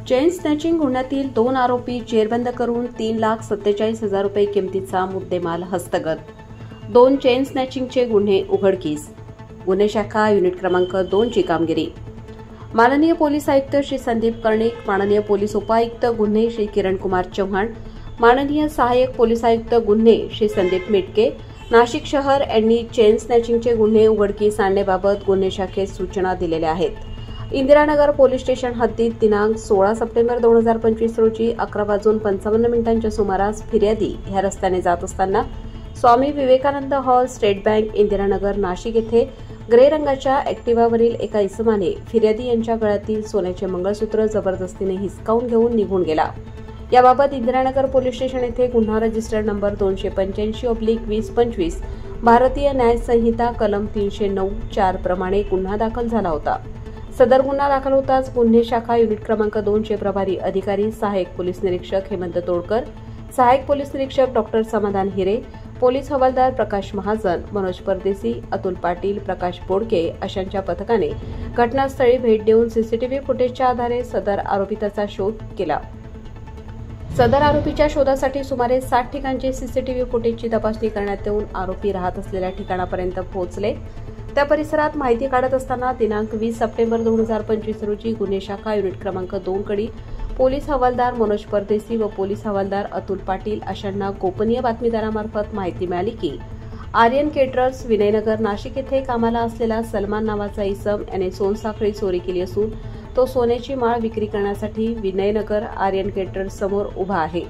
Chain snatching गुन्ह्यातील 2 आरोपी जेरबंद करून 3,47,000 रुपये किमतीचा मुद्देमाल हस्तगत. 2 चेन स्नॅचिंगचे गुन्हे उघडकीस. गुन्हे शाखा युनिट क्रमांक 2 ची कामगिरी. माननीय पोलीस आयुक्त श्री संदीप कर्णिक, माननीय पोलीस उपायुक्त गुन्हे श्री किरणकुमार चव्हाण, माननीय सहाय्यक पोलीस आयुक्त गुन्हे श्री संदीप मिटके, नाशिक शहर यांनी चेन स्नॅचिंगचे गुन्हे उघडकीस आणण्याबाबत गुन्हे शाखेत सूचना दिलेल्या आहेत. इंदिरानगर पोलीस स्टेशन हद्दीत दिनांक 16 सप्टेंबर 2025 रोजी 11:55 सुमारास फिर्यादी ह्या रस्त्याने जात असताना Swami Vivekananda hall, state bank, Indiranagar, Nashik येथे ग्रे रंगाच्या ऍक्टिव्हावरील एका इसमाने फिर्यादी यांच्या गळ्यातील सोन्याचे मंगळसूत्र जबरदस्तीने हिसकावून घेऊन निघून गेला. याबाबत इंदिरानगर पोलीस स्टेशन येथे गुन्हा रजिस्टर नंबर 285/2025 भारतीय न्याय संहिता कलम 309(4) प्रमाणे गुन्हा दाखल झाला होता. सदर गुन्हा दाखल होताच गुन्हे शाखा युनिट क्रमांक 2 चे प्रभारी अधिकारी सहाय्यक पोलीस निरीक्षक हेमंत तोडकर, सहाय्यक पोलीस निरीक्षक डॉक्टर समाधान हिरे, पोलीस हवालदार प्रकाश महाजन, मनोज परदेसी, अतुल पाटील, प्रकाश बोडके अशांच्या पथकाने घटनास्थळी भेट देऊन सीसीटीव्ही फुटेजच्या आधारे सदर आरोपिताचा शोध केला. सदर आरोपीच्या शोधासाठी सुमारे 60 ठिकाणचे सीसीटीव्ही फुटेजची तपासणी करण्यात येऊन आरोपी राहत असलेल्या ठिकाणापर्यंत पोहोचले. त्या परिसरात माहिती काढत असताना दिनांक 20 सप्टेंबर 2025 रोजी गुन्हे शाखा युनिट क्रमांक 2 कडील पोलीस हवालदार मनोज परदेसी व पोलीस हवालदार अतुल पाटील अशांना गोपनीय बातमीदारामार्फत माहिती मिळाली की आर्यन केटरर्स, विनयनगर, नाशिक येथे कामाला असलेला सलमान नावाचा इसम याने सोनसाखळी चोरी केली असून तो सोन्याची माळ विक्री करण्यासाठी विनयनगर आर्यन केटरर्स समोर उभा आहे.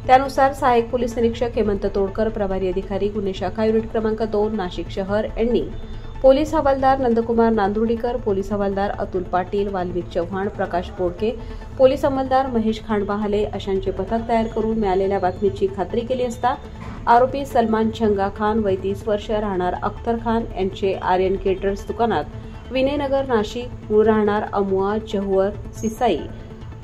त्यानुसार सहाय्यक पोलीस निरीक्षक हेमंत तोडकर, प्रभारी अधिकारी गुन्हे शाखा युनिट क्रमांक 2 नाशिक शहर यांनी पोलीस हवालदार नंदकुमार नांदुर्डीकर, पोलीस हवालदार अतुल पाटील, वाल्मिक चव्हाण, प्रकाश बोडके, पोलीस अंमलदार महेश खांडबहाले अशांचे पथक तयार करून मिळालेल्या बातमीची खात्री केली असता आरोपी सलमान छंगा खान, वय 30 वर्ष, राहणार अख्तर खान यांचे आर्यन केटरर्स दुकानात विनयनगर, नाशिक, मूळ राहणार अमुआ, जहुअर, सिसाई,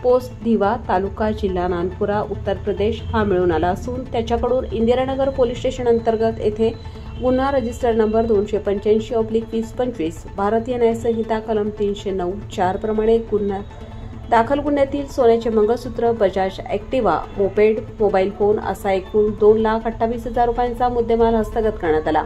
पोस्ट धीवा, तालुका, जिल्हा नानपुरा, उत्तर प्रदेश हा मिळून आला असून त्याच्याकडून इंदिरानगर पोलीस स्टेशन अंतर्गत येथे गुन्हा रजिस्टर नंबर 285/2025 भारतीय न्याय संहिता कलम 309(4) प्रमाणे गुन्हा दाखल गुन्ह्यातील सोन्याचे मंगळसूत्र, Bajaj Activa, moped, mobile phone असा एकूण 2,28,000 रुपयांचा मुद्देमाल हस्तगत करण्यात आला.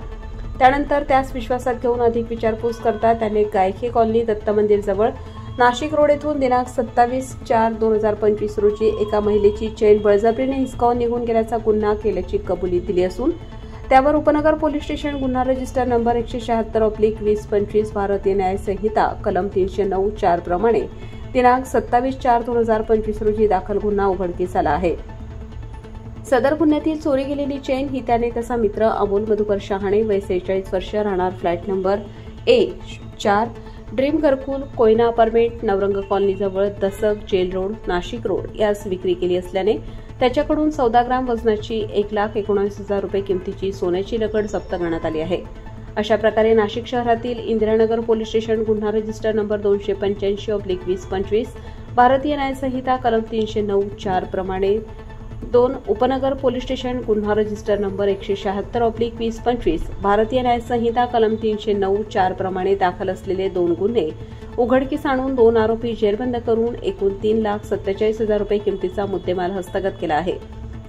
त्यानंतर त्यास विश्वासात घेऊन अधिक विचारपूस करता त्याने गायके कॉलनी, दत्त मंदिर जवळ नाशिक रोड येथून दिनांक 27/4/2025 रोजी एका महिलेची चेन बळजबरीने हिसकावून निघून गेल्याचा गुन्हा केल्याची कबुली दिली असून त्यावर उपनगर पोलीस स्टेशन गुन्हा रजिस्टर नंबर 176/2025 भारतीय न्याय संहिता कलम 309(4) प्रमाणे दिनांक 27/4/2025 रोजी दाखल गुन्हा उघडकीस आला आहे. सदर गुन्ह्यातील चोरी गेलेली चेन ही त्याने त्याचा मित्र अमोल मधुकर शहाणे, वय 46 वर्ष, राहणार फ्लॅट नंबर A4, ड्रीम घरकुल, कोयना अपार्टमेंट, नवरंग कॉलनी जवळ, दसक, जेल रोड, नाशिक रोड यास विक्री केली असल्याने त्याच्याकडून 14 ग्राम वजनाची 1,19,000 रुपये किमतीची सोन्याची लगड जप्त करण्यात आली आहे. अशा प्रकारे नाशिक शहरातील इंदिरानगर पोलीस स्टेशन गुन्हा रजिस्टर नंबर 285/2025 भारतीय न्याय संहिता कलम 309(4) प्रमाणे 2 उपनगर पोलीस स्टेशन गुन्हा रजिस्टर नंबर 176/2025 भारतीय न्याय संहिता कलम 309(4) प्रमाणे दाखल असलेले 2 गुन्हे उघडकीस आणून 2 आरोपी जेरबंद करून एकूण 3,47,000 रुपये किमतीचा मुद्देमाल हस्तगत केला आहे.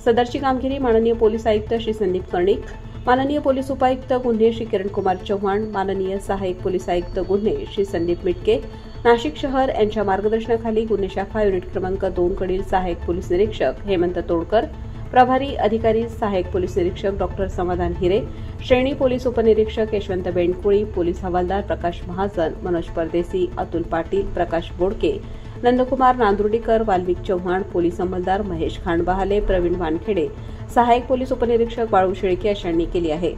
सदरची कामगिरी माननीय पोलीस आयुक्त श्री संदीप कर्णिक, माननीय पोलीस उपायुक्त गुन्हे श्री किरणकुमार चव्हाण, माननीय सहाय्यक पोलीस आयुक्त गुन्हे श्री संदीप मिटके, नाशिक शहर यांच्या मार्गदर्शनाखाली गुन्हे शाखा युनिट क्रमांक 2 कडील सहाय्यक पोलीस निरीक्षक हेमंत तोडकर, प्रभारी अधिकारी सहाय्यक पोलीस निरीक्षक डॉक्टर समाधान हिरे, श्रेणी पोलीस उपनिरीक्षक यशवंत बेंडकुळी, पोलीस हवालदार प्रकाश महाजन, मनोज परदेसी, अतुल पाटील, प्रकाश बोडके, नंदकुमार नांदुर्डीकर, वाल्मिक चव्हाण, पोलीस अंमलदार महेश खांडबहाले, प्रवीण वानखेडे, सहाय्यक पोलीस उपनिरीक्षक बाळू शेळके अशांनी केली आहे.